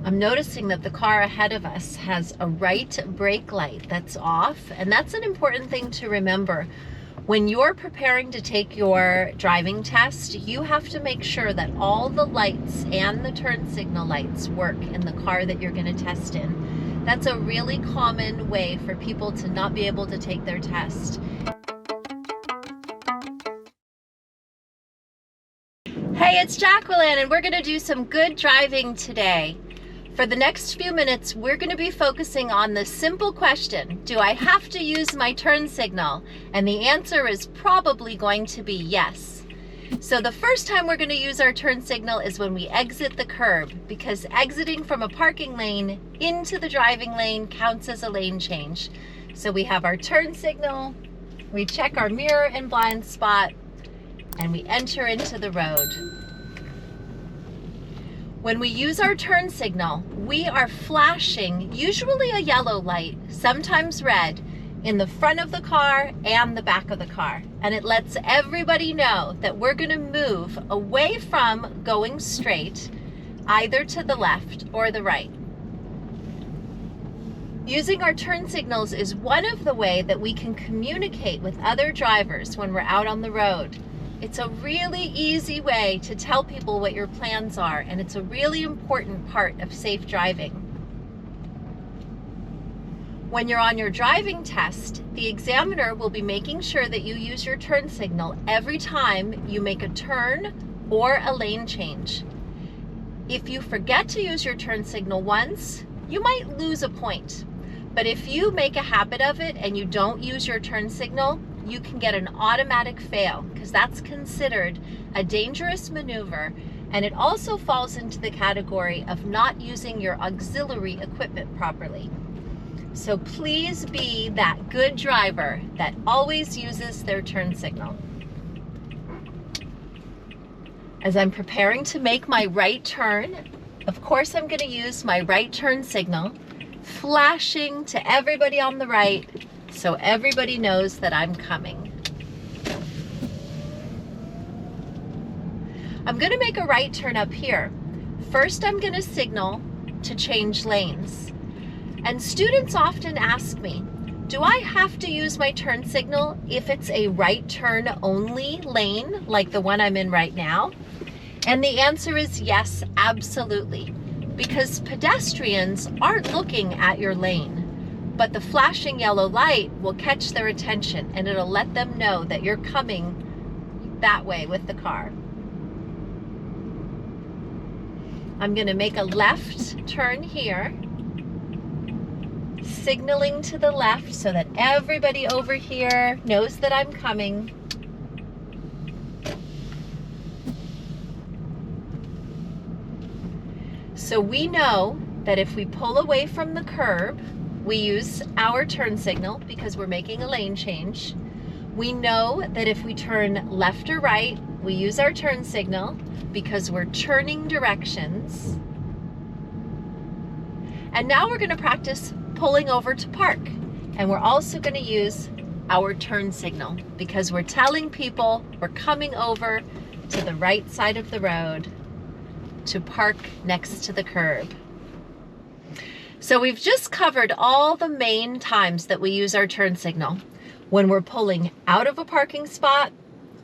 I'm noticing that the car ahead of us has a right brake light that's off, and that's an important thing to remember. When you're preparing to take your driving test, you have to make sure that all the lights and the turn signal lights work in the car that you're going to test in. That's a really common way for people to not be able to take their test. Hey, it's Jacqueline, and we're going to do some good driving today. For the next few minutes, we're going to be focusing on the simple question, do I have to use my turn signal? And the answer is probably going to be yes. So the first time we're going to use our turn signal is when we exit the curb, because exiting from a parking lane into the driving lane counts as a lane change. So we have our turn signal, we check our mirror and blind spot, and we enter into the road. When we use our turn signal, we are flashing usually a yellow light, sometimes red, in the front of the car and the back of the car. And it lets everybody know that we're going to move away from going straight, either to the left or the right. Using our turn signals is one of the ways that we can communicate with other drivers when we're out on the road. It's a really easy way to tell people what your plans are, and it's a really important part of safe driving. When you're on your driving test, the examiner will be making sure that you use your turn signal every time you make a turn or a lane change. If you forget to use your turn signal once, you might lose a point. But if you make a habit of it and you don't use your turn signal, you can get an automatic fail, because that's considered a dangerous maneuver, and it also falls into the category of not using your auxiliary equipment properly. So please be that good driver that always uses their turn signal. As I'm preparing to make my right turn, of course I'm going to use my right turn signal, flashing to everybody on the right, so everybody knows that I'm coming. I'm going to make a right turn up here. First, I'm going to signal to change lanes. And students often ask me, do I have to use my turn signal if it's a right turn only lane, like the one I'm in right now? And the answer is yes, absolutely. Because pedestrians aren't looking at your lane. But the flashing yellow light will catch their attention, and it'll let them know that you're coming that way with the car. I'm going to make a left turn here, signaling to the left so that everybody over here knows that I'm coming. So we know that if we pull away from the curb, we use our turn signal because we're making a lane change. We know that if we turn left or right, we use our turn signal because we're turning directions. And now we're going to practice pulling over to park. And we're also going to use our turn signal because we're telling people we're coming over to the right side of the road to park next to the curb. So we've just covered all the main times that we use our turn signal. When we're pulling out of a parking spot,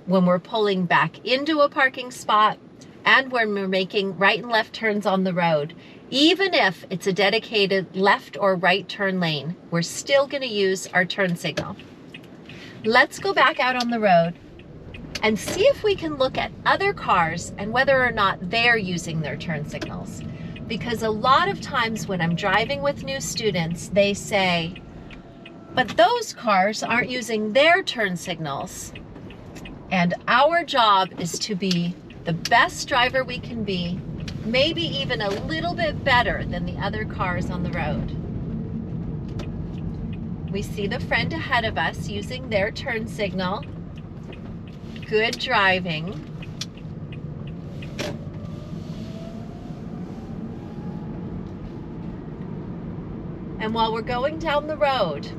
when we're pulling back into a parking spot, and when we're making right and left turns on the road. Even if it's a dedicated left or right turn lane, we're still going to use our turn signal. Let's go back out on the road and see if we can look at other cars and whether or not they're using their turn signals. Because a lot of times when I'm driving with new students, they say, but those cars aren't using their turn signals. And our job is to be the best driver we can be, maybe even a little bit better than the other cars on the road. We see the friend ahead of us using their turn signal. Good driving. And while we're going down the road,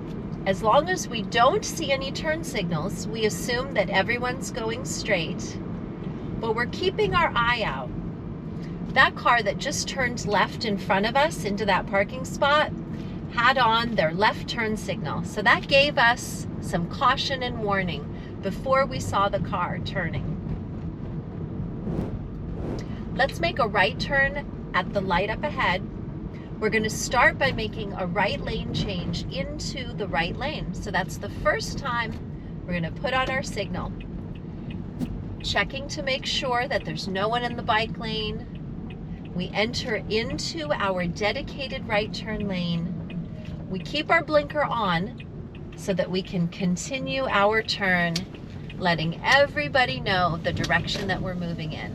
as long as we don't see any turn signals, we assume that everyone's going straight, but we're keeping our eye out. That car that just turned left in front of us into that parking spot had on their left turn signal. So that gave us some caution and warning before we saw the car turning. Let's make a right turn at the light up ahead. We're going to start by making a right lane change into the right lane. So that's the first time we're going to put on our signal. Checking to make sure that there's no one in the bike lane. We enter into our dedicated right turn lane. We keep our blinker on so that we can continue our turn, letting everybody know the direction that we're moving in.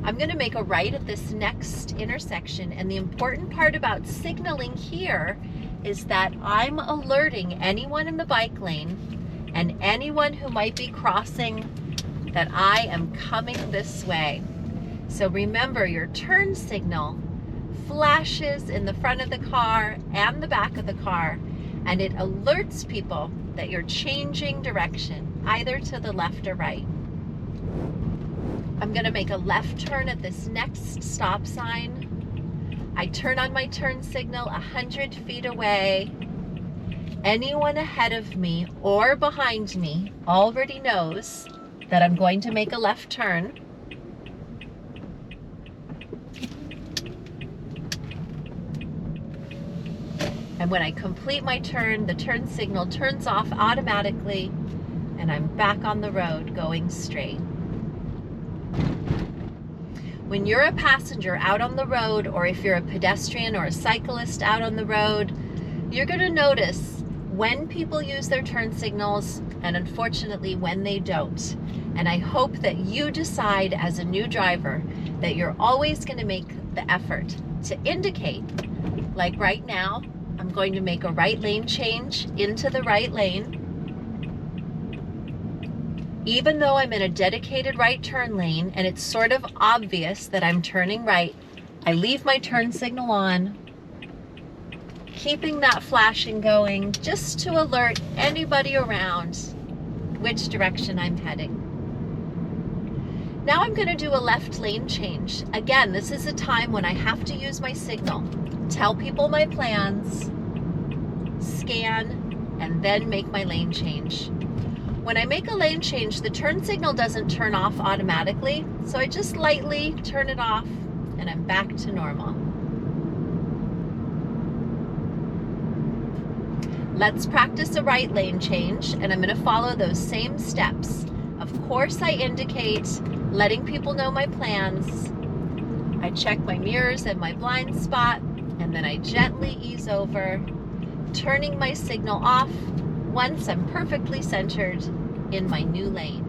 I'm going to make a right at this next intersection, and the important part about signaling here is that I'm alerting anyone in the bike lane and anyone who might be crossing that I am coming this way. So remember, your turn signal flashes in the front of the car and the back of the car, and it alerts people that you're changing direction, either to the left or right. I'm going to make a left turn at this next stop sign. I turn on my turn signal 100 feet away. Anyone ahead of me or behind me already knows that I'm going to make a left turn. And when I complete my turn, the turn signal turns off automatically, and I'm back on the road going straight. When you're a passenger out on the road, or if you're a pedestrian or a cyclist out on the road, you're going to notice when people use their turn signals and unfortunately when they don't. And I hope that you decide as a new driver that you're always going to make the effort to indicate. Like right now, I'm going to make a right lane change into the right lane. Even though I'm in a dedicated right turn lane and it's sort of obvious that I'm turning right, I leave my turn signal on, keeping that flashing going just to alert anybody around which direction I'm heading. Now I'm going to do a left lane change. Again, this is a time when I have to use my signal, tell people my plans, scan, and then make my lane change. When I make a lane change, the turn signal doesn't turn off automatically, so I just lightly turn it off and I'm back to normal. Let's practice a right lane change, and I'm going to follow those same steps. Of course, I indicate, letting people know my plans. I check my mirrors and my blind spot, and then I gently ease over, turning my signal off once I'm perfectly centered in my new lane.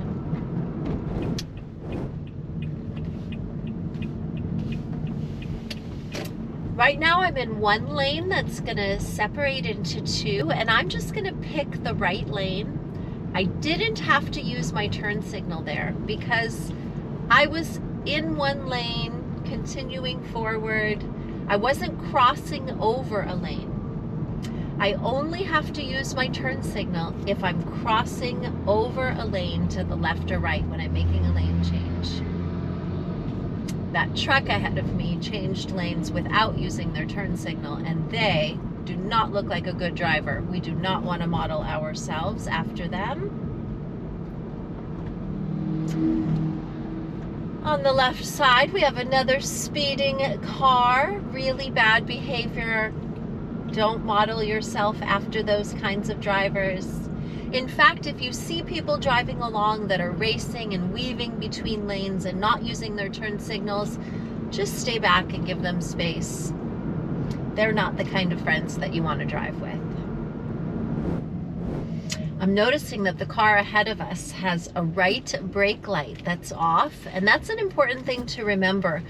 Right now I'm in one lane that's gonna separate into two, and I'm just gonna pick the right lane. I didn't have to use my turn signal there because I was in one lane, continuing forward. I wasn't crossing over a lane. I only have to use my turn signal if I'm crossing over a lane to the left or right when I'm making a lane change. That truck ahead of me changed lanes without using their turn signal, and they do not look like a good driver. We do not want to model ourselves after them. On the left side, we have another speeding car. Really bad behavior. Don't model yourself after those kinds of drivers. In fact, if you see people driving along that are racing and weaving between lanes and not using their turn signals, just stay back and give them space. They're not the kind of friends that you want to drive with. I'm noticing that the car ahead of us has a right brake light that's off, and that's an important thing to remember.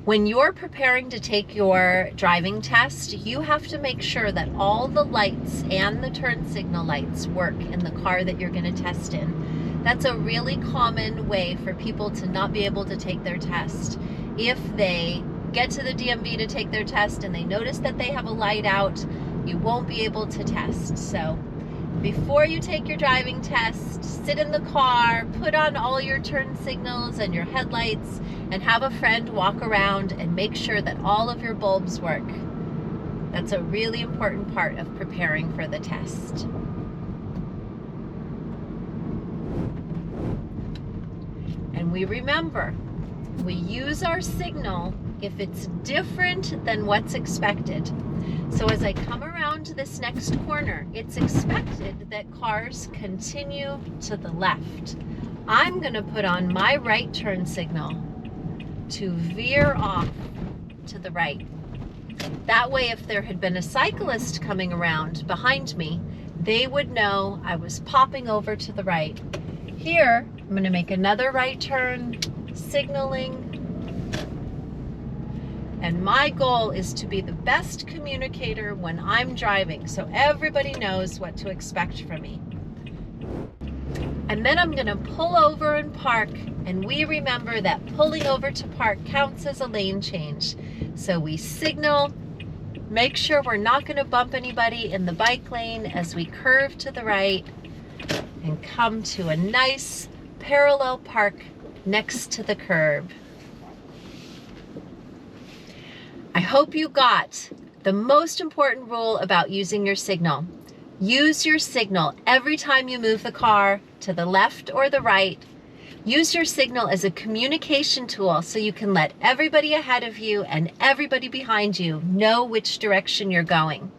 When you're preparing to take your driving test, you have to make sure that all the lights and the turn signal lights work in the car that you're going to test in. That's a really common way for people to not be able to take their test. If they get to the DMV to take their test and they notice that they have a light out, you won't be able to test. So Before you take your driving test, sit in the car, put on all your turn signals and your headlights, and have a friend walk around and make sure that all of your bulbs work. That's a really important part of preparing for the test. And we remember, we use our signal if it's different than what's expected. So as I come around this next corner, it's expected that cars continue to the left. I'm going to put on my right turn signal to veer off to the right. That way, if there had been a cyclist coming around behind me, they would know I was popping over to the right. Here, I'm going to make another right turn, signaling. And my goal is to be the best communicator when I'm driving, so everybody knows what to expect from me. And then I'm going to pull over and park, and we remember that pulling over to park counts as a lane change. So we signal, make sure we're not going to bump anybody in the bike lane as we curve to the right and come to a nice parallel park next to the curb. I hope you got the most important rule about using your signal. Use your signal every time you move the car to the left or the right. Use your signal as a communication tool so you can let everybody ahead of you and everybody behind you know which direction you're going.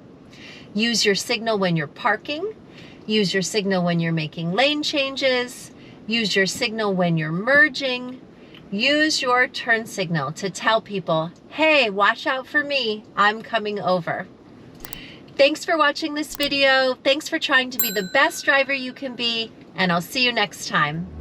Use your signal when you're parking. Use your signal when you're making lane changes. Use your signal when you're merging. Use your turn signal to tell people, hey, watch out for me, I'm coming over. Thanks for watching this video. Thanks for trying to be the best driver you can be, and I'll see you next time.